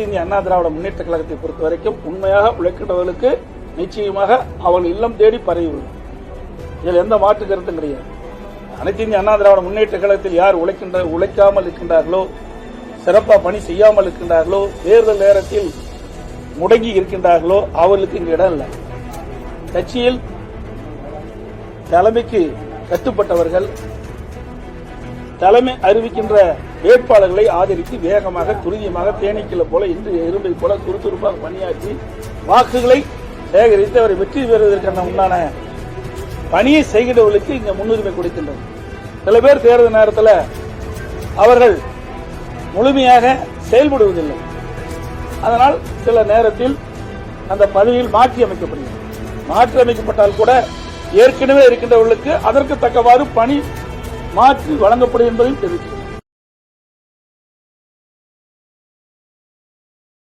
அனைத்து இந்திய அண்ணா திராவிட முன்னேற்ற கழகத்தை பொறுத்த வரைக்கும் உண்மையாக உழைக்கின்றவர்களுக்கு நிச்சயமாக அவர்கள் இல்லம் தேடி பரவிவிடும். இதில் எந்த மாற்று கருத்தும் கிடையாது. அனைத்து இந்திய அண்ணா திராவிட முன்னேற்ற கழகத்தில் யார் உழைக்காமல் இருக்கின்றார்களோ, சிறப்பாக பணி செய்யாமல் இருக்கின்றார்களோ, தேர்தல் நேரத்தில் முடங்கி இருக்கின்றார்களோ அவர்களுக்கு இங்கு இடம் இல்லை. கட்சியில் தலைமைக்கு கட்டுப்பட்டவர்கள் தலைமை அறிவிக்கின்ற வேட்பாளர்களை ஆதரித்து வேகமாக துரிதமாக தேனீக்களை போல இன்று எறும்பை போல சுறுசுறுப்பாக பணியாற்றி வாக்குகளை சேகரித்து அவரை வெற்றி பெறுவதற்கான உண்டான பணியை செய்கிறவர்களுக்கு இங்க முன்னுரிமை கொடுக்கின்றனர். சில பேர் தேர்தல் நேரத்தில் அவர்கள் முழுமையாக செயல்படுவதில்லை. அதனால் சில நேரத்தில் அந்த பதவியில் மாற்றி அமைக்கப்படுகிறது. மாற்றி அமைக்கப்பட்டால் கூட ஏற்கனவே இருக்கின்றவர்களுக்கு அதற்கு தக்கவாறு பணி மாற்றி வழங்கப்படும் என்பதையும் தெரிவிக்கிறது.